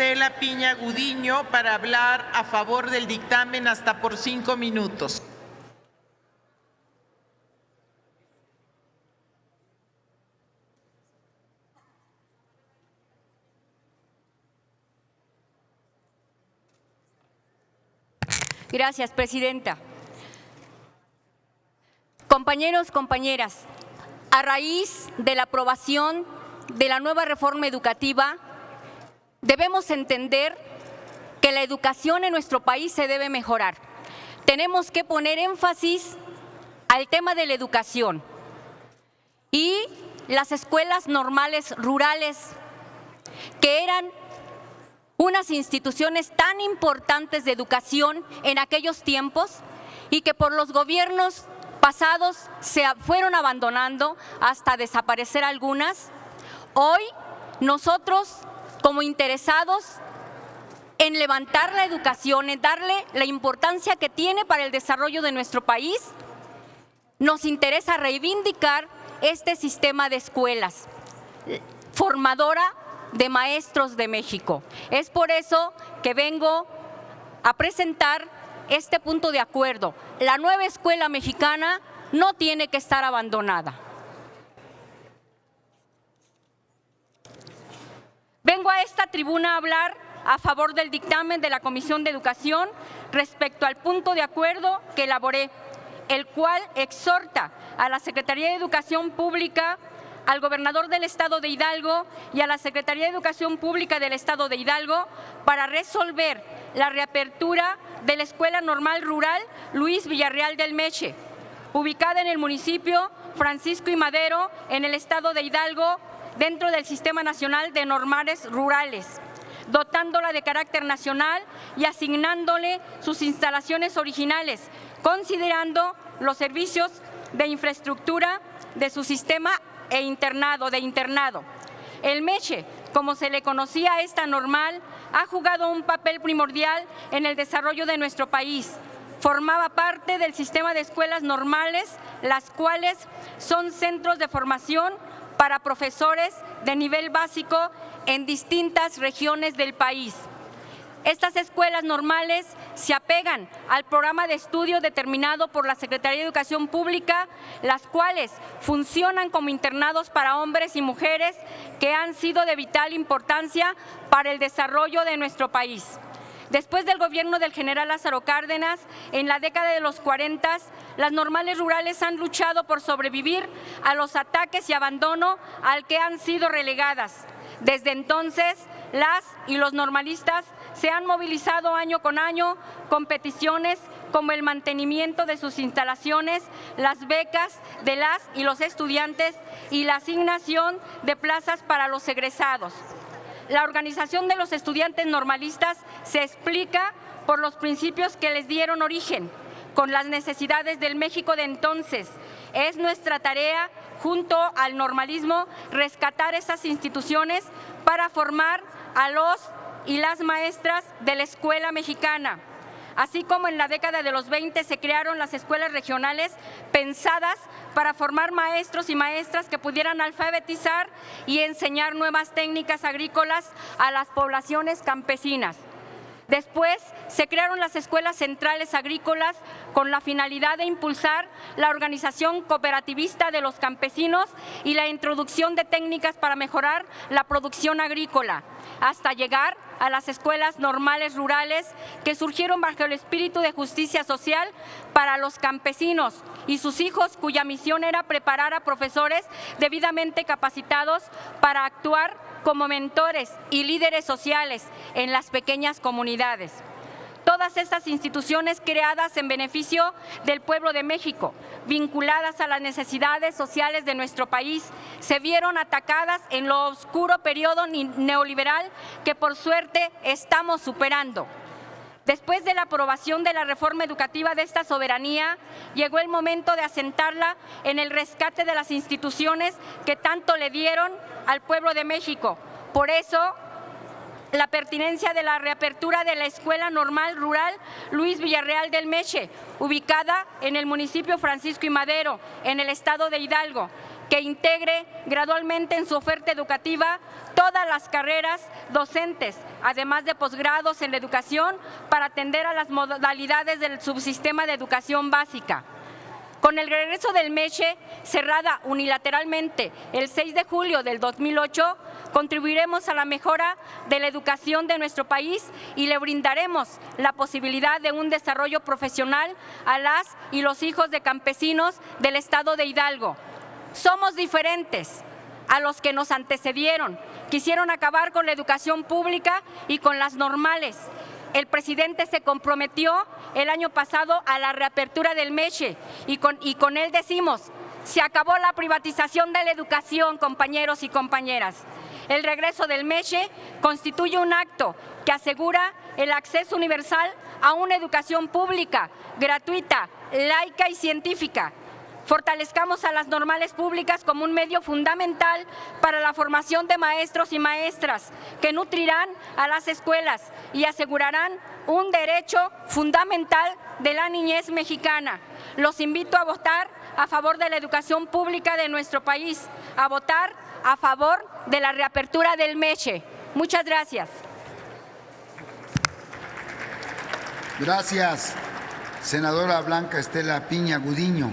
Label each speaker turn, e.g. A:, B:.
A: Estela Piña Gudiño para hablar a favor del dictamen hasta por 5 minutos.
B: Gracias, presidenta. Compañeros, compañeras, a raíz de la aprobación de la nueva reforma educativa, debemos entender que la educación en nuestro país se debe mejorar. Tenemos que poner énfasis al tema de la educación y las escuelas normales rurales, que eran unas instituciones tan importantes de educación en aquellos tiempos y que por los gobiernos pasados se fueron abandonando hasta desaparecer algunas. Hoy nosotros, como interesados en levantar la educación, en darle la importancia que tiene para el desarrollo de nuestro país, nos interesa reivindicar este sistema de escuelas formadora de maestros de México. Es por eso que vengo a presentar este punto de acuerdo. La nueva escuela mexicana no tiene que estar abandonada. Vengo a esta tribuna a hablar a favor del dictamen de la Comisión de Educación respecto al punto de acuerdo que elaboré, el cual exhorta a la Secretaría de Educación Pública, al gobernador del Estado de Hidalgo y a la Secretaría de Educación Pública del Estado de Hidalgo para resolver la reapertura de la Escuela Normal Rural Luis Villarreal del Meche, ubicada en el municipio Francisco y Madero, en el Estado de Hidalgo, dentro del Sistema Nacional de Normales Rurales, dotándola de carácter nacional y asignándole sus instalaciones originales, considerando los servicios de infraestructura de su sistema de internado. El Meche, como se le conocía a esta normal, ha jugado un papel primordial en el desarrollo de nuestro país. Formaba parte del sistema de escuelas normales, las cuales son centros de formación para profesores de nivel básico en distintas regiones del país. Estas escuelas normales se apegan al programa de estudio determinado por la Secretaría de Educación Pública, las cuales funcionan como internados para hombres y mujeres que han sido de vital importancia para el desarrollo de nuestro país. Después del gobierno del general Lázaro Cárdenas, en la década de los 40, las normales rurales han luchado por sobrevivir a los ataques y abandono al que han sido relegadas. Desde entonces, las y los normalistas se han movilizado año con año con peticiones como el mantenimiento de sus instalaciones, las becas de las y los estudiantes y la asignación de plazas para los egresados. La organización de los estudiantes normalistas se explica por los principios que les dieron origen, con las necesidades del México de entonces. Es nuestra tarea, junto al normalismo, rescatar esas instituciones para formar a los y las maestras de la escuela mexicana. Así como en la década de los 20 se crearon las escuelas regionales pensadas para formar maestros y maestras que pudieran alfabetizar y enseñar nuevas técnicas agrícolas a las poblaciones campesinas. Después se crearon las escuelas centrales agrícolas con la finalidad de impulsar la organización cooperativista de los campesinos y la introducción de técnicas para mejorar la producción agrícola, hasta llegar a las escuelas normales rurales que surgieron bajo el espíritu de justicia social para los campesinos y sus hijos, cuya misión era preparar a profesores debidamente capacitados para actuar como mentores y líderes sociales en las pequeñas comunidades. Todas estas instituciones creadas en beneficio del pueblo de México, vinculadas a las necesidades sociales de nuestro país, se vieron atacadas en lo oscuro periodo neoliberal que por suerte estamos superando. Después de la aprobación de la reforma educativa de esta soberanía, llegó el momento de asentarla en el rescate de las instituciones que tanto le dieron al pueblo de México. Por eso, la pertinencia de la reapertura de la Escuela Normal Rural Luis Villarreal del Meche, ubicada en el municipio Francisco y Madero, en el estado de Hidalgo, que integre gradualmente en su oferta educativa todas las carreras docentes, además de posgrados en la educación, para atender a las modalidades del subsistema de educación básica. Con el regreso del MESHE, cerrada unilateralmente el 6 de julio del 2008, contribuiremos a la mejora de la educación de nuestro país y le brindaremos la posibilidad de un desarrollo profesional a las y los hijos de campesinos del estado de Hidalgo. Somos diferentes a los que nos antecedieron. Quisieron acabar con la educación pública y con las normales. El presidente se comprometió el año pasado a la reapertura del MESHE y con él decimos, se acabó la privatización de la educación, compañeros y compañeras. El regreso del MESHE constituye un acto que asegura el acceso universal a una educación pública, gratuita, laica y científica. Fortalezcamos a las normales públicas como un medio fundamental para la formación de maestros y maestras que nutrirán a las escuelas y asegurarán un derecho fundamental de la niñez mexicana. Los invito a votar a favor de la educación pública de nuestro país, a votar a favor de la reapertura del MESHE. Muchas gracias.
C: Gracias, senadora Blanca Estela Piña Gudiño.